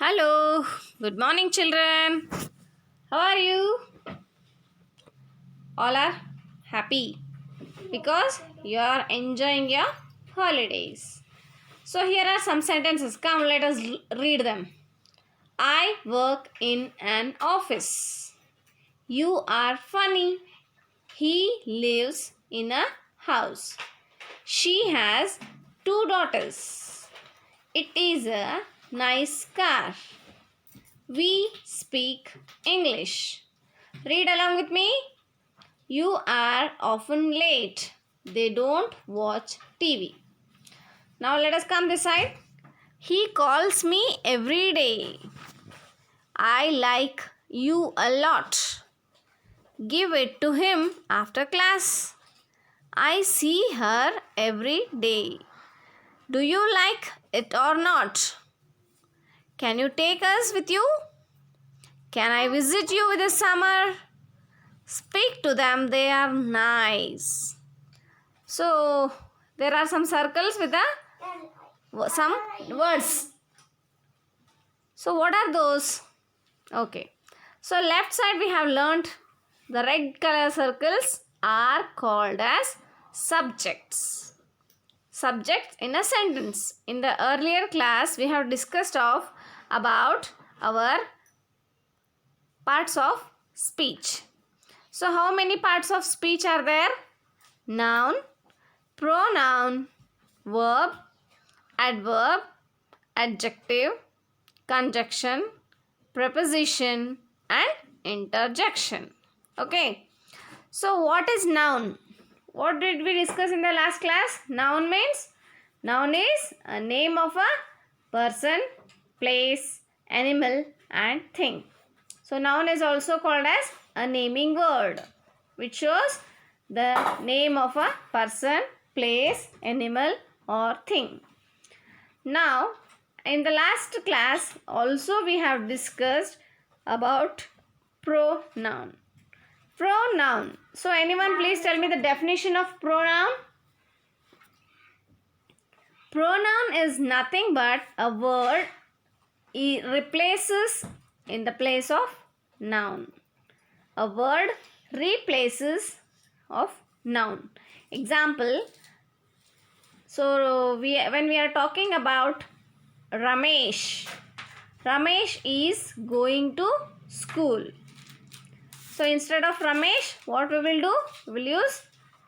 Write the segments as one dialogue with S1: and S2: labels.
S1: Hello, good morning, children. How are you? All are happy because you are enjoying your holidays. So, here are some sentences. Come, let us read them. I work in an office. You are funny. He lives in a house. She has two daughters. It is a nice car. We speak English. Read along with me. You are often late. They don't watch TV. Now let us come this side. He calls me every day. I like you a lot. Give it to him after class. I see her every day. Do you like it or not? Can you take us with you? Can I visit you this summer? Speak to them, they are nice. So, there are some circles with some words. So, what are those? Okay. So, left side we have learnt the red color circles are called as subjects. Subjects in a sentence. In the earlier class, we have discussed about our parts of speech. So, how many parts of speech are there? Noun, pronoun, verb, adverb, adjective, conjunction, preposition and interjection. Okay. So, what is noun? What did we discuss in the last class? Noun is a name of a person, place, animal and thing. So, noun is also called as a naming word which shows the name of a person, place, animal or thing. Now, in the last class also we have discussed about pronoun. Pronoun. So, anyone please tell me the definition of pronoun? Pronoun is nothing but a word replaces in the place of noun. A word replaces of noun. Example, so when we are talking about Ramesh, Ramesh is going to school. So instead of Ramesh, what we will do? We will use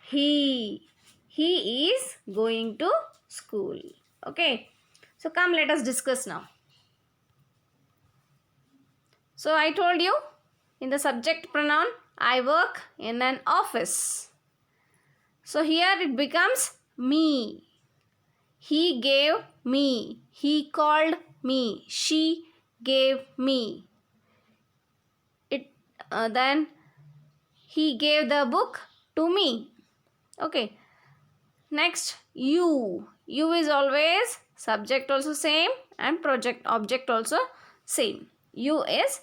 S1: he. He is going to school. Okay. So come, let us discuss now. So I told you in the subject pronoun, I work in an office. So here it becomes me. He gave me. He called me. She gave me. Then he gave the book to me. Okay. Next, you. You is always subject also same and object also same. You is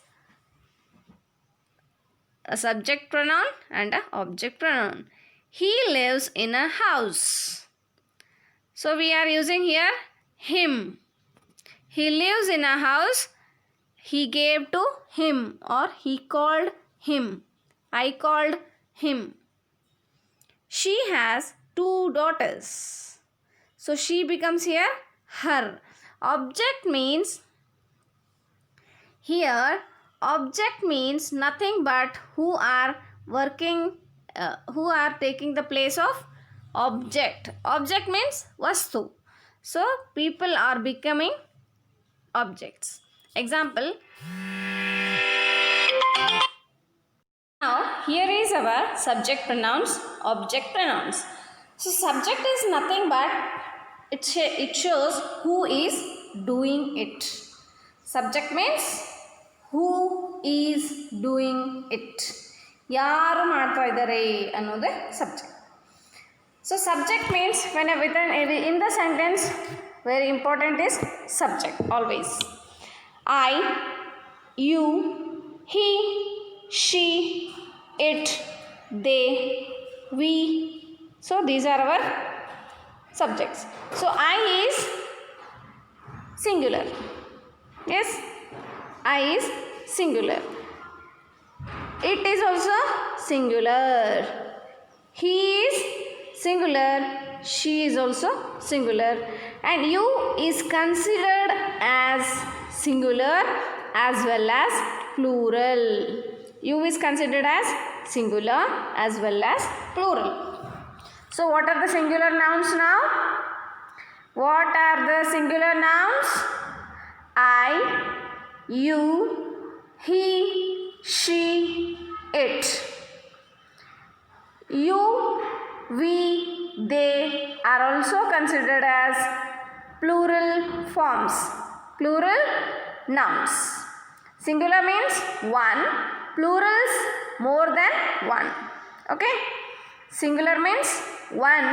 S1: a subject pronoun and a object pronoun. He lives in a house. So we are using here him. He lives in a house. He gave to him or he called him. I called him. She has two daughters. So she becomes here her. Object means here object means nothing but who are working, who are taking the place of object. Object means vastu. So people are becoming objects. Example. Now here is our subject pronouns, object pronouns. So subject is nothing but it shows who is doing it. Subject means who is doing it. ಯಾರು ಮಾಡ್ತಾ ಇದ್ದಾರೆ ಅನ್ನೋದೇ subject. So subject means when in the sentence very important is subject always. I, you, he, she, it, they, we. So these are our subjects. So I is singular. Yes, I is singular. It is also singular. He is singular. She is also singular. And you is considered as singular as well as plural. You is considered as singular as well as plural. So what are the singular nouns now? What are the singular nouns? I, you, he, she, it. You, we, they are also considered as plural forms, plural nouns. Singular means one, plurals more than one. Okay? Singular means one,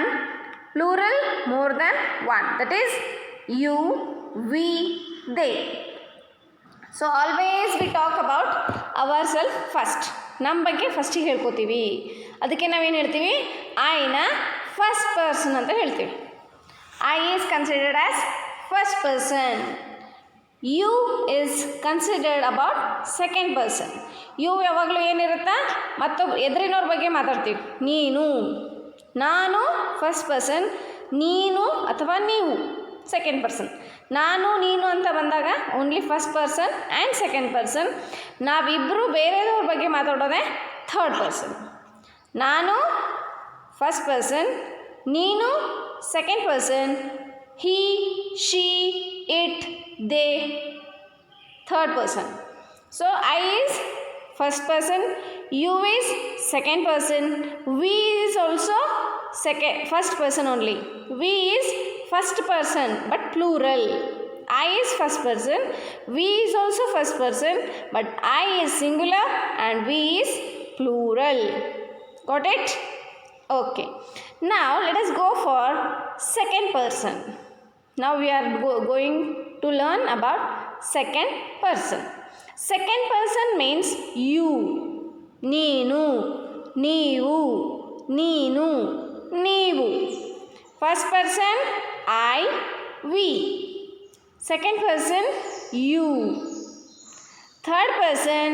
S1: plural more than one. That is you, we, they. So always we talk about ourselves first. ನಮ್ಮ ಬಗ್ಗೆ ಫಸ್ಟಿಗೆ ಹೇಳ್ಕೊತೀವಿ. ಅದಕ್ಕೆ ನಾವೇನು ಹೇಳ್ತೀವಿ? ಐನ first person ಅಂತ ಹೇಳ್ತೀವಿ. I is considered as first person. You is considered about second person. You ಯಾವಾಗಲೂ ಏನಿರುತ್ತಾ? ಮತ್ತೊಬ್ಬ ಎದುರಿನವ್ರ ಬಗ್ಗೆ ಮಾತಾಡ್ತೀವಿ. ನೀನು, ನಾನು ಫಸ್ಟ್ ಪರ್ಸನ್, ನೀನು ಅಥವಾ ನೀವು ಸೆಕೆಂಡ್ ಪರ್ಸನ್. ನಾನು ನೀನು ಅಂತ ಬಂದಾಗ only first person and second person. ನಾವಿಬ್ಬರು ಬೇರೆಯವ್ರ ಬಗ್ಗೆ ಮಾತಾಡೋದೇ ಥರ್ಡ್ ಪರ್ಸನ್. ನಾನು ಫಸ್ಟ್ ಪರ್ಸನ್, ನೀನು second person, he, she, it, they third person. So I is first person, you is second person, we is also first person only. We is first person but plural. I is first person, we is also first person but I is singular and we is plural. Got it? Okay. Now let us go for second person. Now we are going to learn about second person. Second person means you, neenu, neevu, neenu, neevu. First person I, we. Second person you. Third person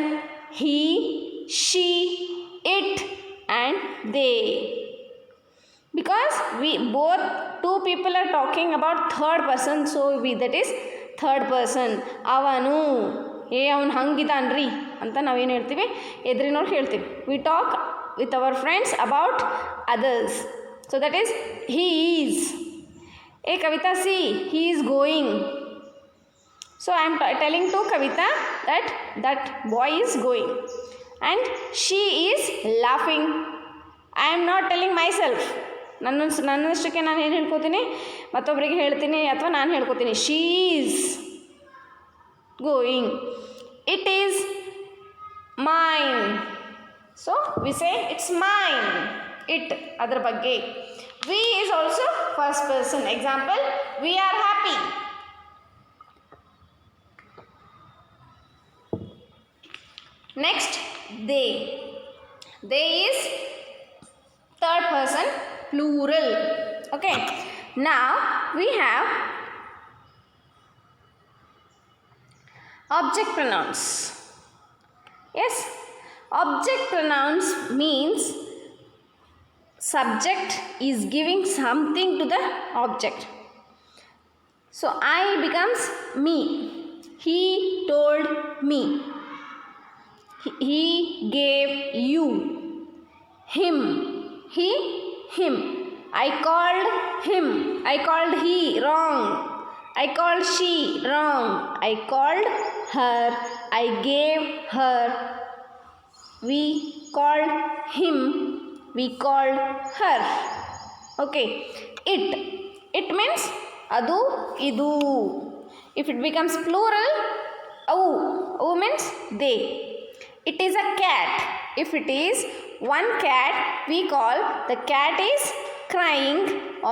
S1: he, she, it and they. Because we both two people are talking about third person, so we that is third person. ಅವನು, ಅವನು ಹಂಗಿದಾನ್ರಿ ಅಂತ ನಾವೇನು ಹೇಳ್ತೀವಿ? ಎದುರಿನವ್ರು ಹೇಳ್ತೀವಿ. We talk with our friends about others. So that is he is. Kavita, see, he is going. So I am telling to Kavita that boy is going. And she is laughing. I am not telling myself. ನನ್ನಷ್ಟಕ್ಕೆ ನಾನು ಏನು ಹೇಳ್ಕೊತೀನಿ, ಮತ್ತೊಬ್ಬರಿಗೆ ಹೇಳ್ತೀನಿ ಅಥವಾ ನಾನು ಹೇಳ್ಕೊತೀನಿ. She is going. It is mine. So we say it's mine. It ಅದರ ಬಗ್ಗೆ. We is also first person. Example, we are happy. Next they. They is third person plural. Okay, now we have object pronouns. Yes, object pronouns means subject is giving something to the object. So I becomes me. He told me. He gave you. Him, he, him. I called him. I called he. Wrong. I called she. Wrong. I called her. I gave her. We called him. We called her. Okay. It. It means adu, idu. If it becomes plural, avu. Avu means they. It is a cat. If it is one cat, we call the cat is crying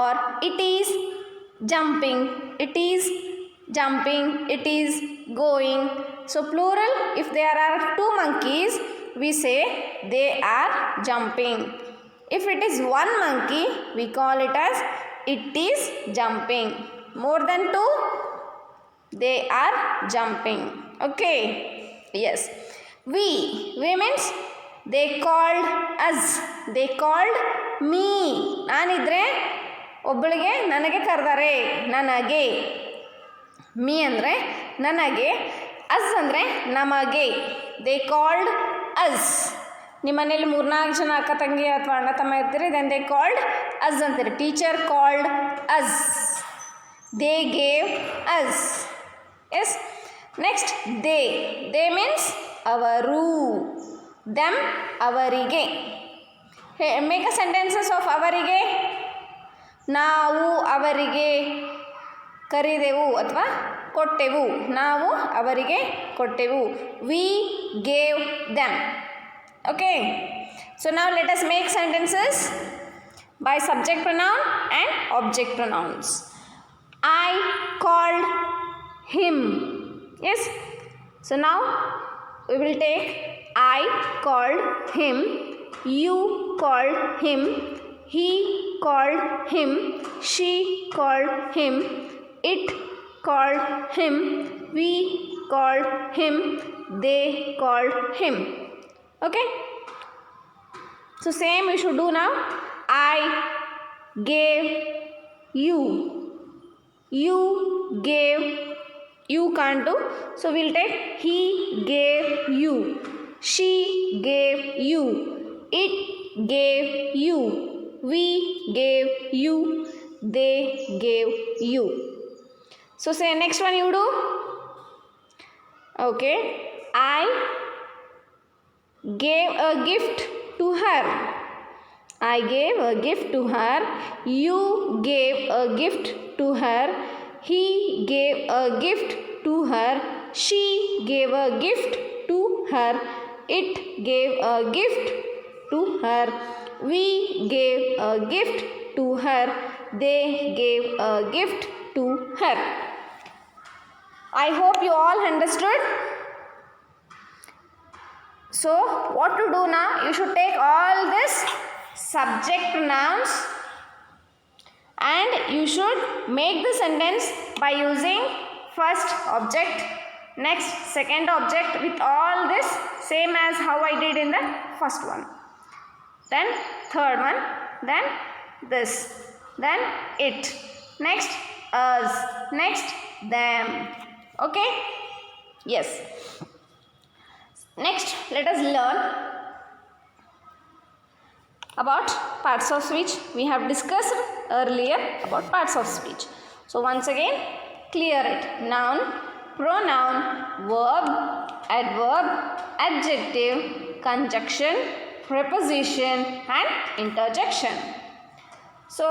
S1: or it is jumping. It is jumping. It is going. So plural, if there are two monkeys, we say they are jumping. If it is one monkey, we call it as it is jumping. More than two, they are jumping. Okay, yes. We means they called us, they called me. ನಾನಿದ್ರೆ ಒಬ್ಬಳಿಗೆ ನನಗೆ ಕರೆದಾರೆ, ನನಗೆ. Me ಅಂದರೆ ನನಗೆ, us ಅಂದರೆ ನಮಗೆ. They called us. ನಿಮ್ಮ ಮನೇಲಿ 3-4 ಜನ ಅಕ್ಕ ತಂಗಿ ಅಥವಾ ಅಣ್ಣ ತಮ್ಮ ಇರ್ತೀರಿ, ದೆನ್ ದೇ ಕಾಲ್ಡ್ ಅಸ್ ಅಂತೀರಿ. Teacher called us, they gave us. Yes. Next they means ಅವರು, ದೆಮ್ ಅವರಿಗೆ. ಮೇಕ್ ಅ ಸೆಂಟೆನ್ಸಸ್ ಆಫ್ ಅವರಿಗೆ. ನಾವು ಅವರಿಗೆ ಕರೆದೆವು ಅಥವಾ ಕೊಟ್ಟೆವು, ನಾವು ಅವರಿಗೆ ಕೊಟ್ಟೆವು. We gave them. Okay, so ನಾವು let us make sentences by subject pronoun and object pronouns. I called him. Yes, so now we will take I called him, you called him, he called him, she called him, it called him, we called him, they called him. Okay, so same we should do now. I gave you, you gave, you can't do, so we'll take he gave you, she gave you, it gave you, we gave you, they gave you. So say next one you do. Okay, I gave a gift to her. I gave a gift to her, you gave a gift to her, he gave a gift to her, she gave a gift to her, it gave a gift to her, we gave a gift to her, they gave a gift to her. I hope you all understood. So what to do now? You should take all this subject pronouns and you should make the sentence by using first object, next second object with all this same as how I did in the first one, then third one, then this, then it, next us, next them. Okay, yes. Next let us learn about parts of speech. We have discussed earlier about parts of speech. So once again clear it. Noun, pronoun, verb, adverb, adjective, conjunction, preposition and interjection. So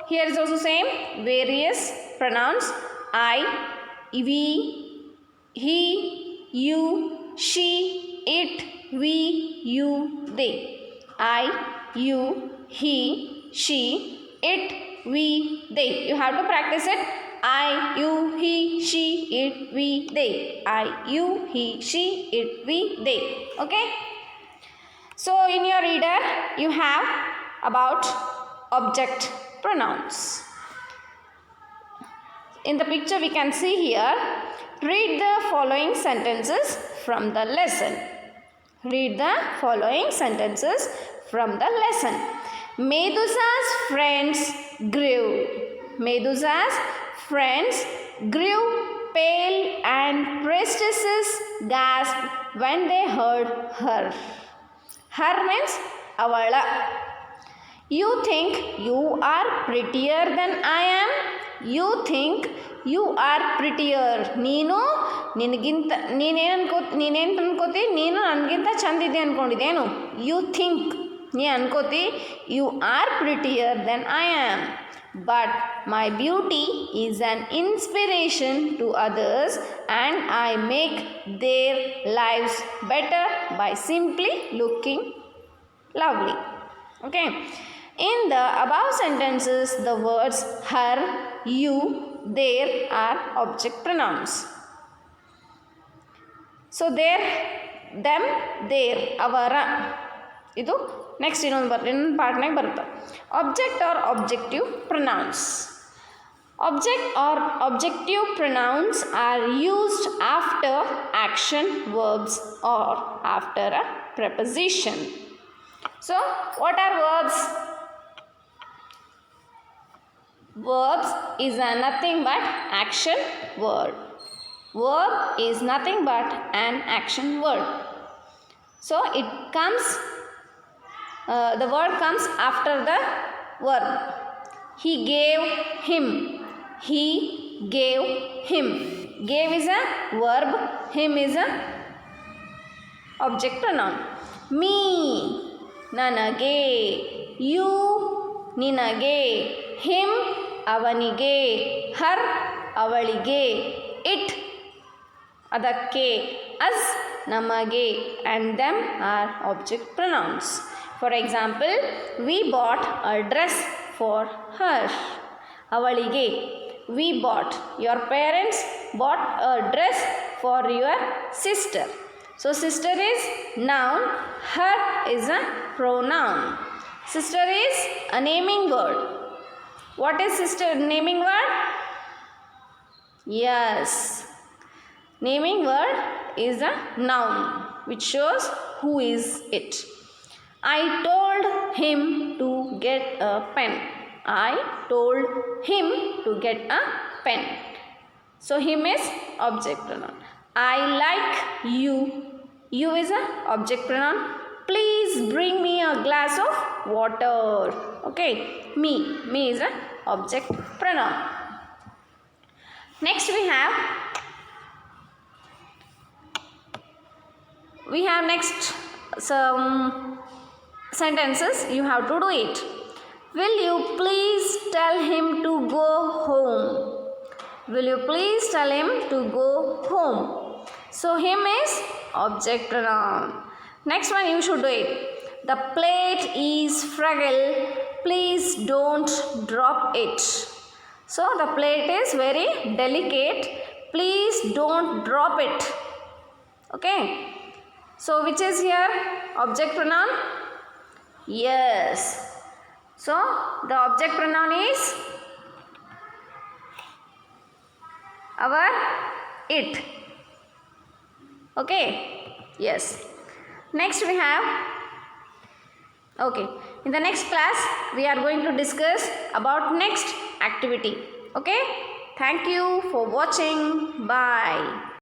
S1: here is also same various pronouns. I, we, he, you, she, it, we, you, they. I, you, he, she, it, we, they. You have to practice it. I, you, he, she, it, we, they. I, you, he, she, it, we, they. Okay. So in your reader you have about object pronouns. In the picture we can see here, read the following sentences from the lesson. Read the following sentences from the lesson. Medusa's friends grew. Medusa's friends grew pale and priestesses gasped when they heard her. Her means avala. You think you are prettier than I am? You think you are prettier. ನೀನು ನಿನಗಿಂತ ನೀನೇನು ಅನ್ಕೋತಿ, ನೀನು ನನಗಿಂತ ಚಂದಿದೆ ಅಂದ್ಕೊಂಡಿದ್ದೇನು? You think, ನೀ ಅನ್ಕೋತಿ you are prettier than I am. But my beauty is an inspiration to others and I make their lives better by simply looking lovely. Okay. In the above sentences, the words her, you, their are object pronouns. So there, them, their, avara. ಇದು next ಇನ್ನೊಂದು ಪಾರ್ಟ್ನಾಗ ಬರುತ್ತೆ. Object or objective pronouns. Object or objective pronouns are used after action verbs or after a preposition. So, what are verbs? Verbs is nothing but action word. Verb is nothing but an action word. So, it comes, the word comes after the verb. He gave him. He gave him. Gave is a verb. Him is a object pronoun. Me, ನನಗೆ. You, ನಿನಗೆ. Him, ಅವನಿಗೆ. Her, ಅವಳಿಗೆ. It, ಅದಕ್ಕೆ. Us, ನಮಗೆ. And them are object pronouns. For example, we bought a dress for her. ಅವಳಿಗೆ. We bought. Your parents bought a dress for your sister. So, sister is noun. Her is a pronoun. Sister is a naming word. What is sister naming word? Yes. Naming word is a noun which shows who is it. I told him to get a pen. I told him to get a pen. So, him is object pronoun. I like you. You is a object pronoun. Please bring me a glass of water. Okay. Me. Me is a object pronoun. Next we have next some sentences. You have to do it. Will you please tell him to go home? Will you please tell him to go home? So, him is object pronoun. Next one you should do it. The plate is fragile. Please don't drop it. So, the plate is very delicate. Please don't drop it. Okay. So, which is here? Object pronoun? Yes. So, the object pronoun is our it. Okay. Yes. Next we have, okay, in the next class we are going to discuss about next activity. Okay. Thank you for watching. Bye.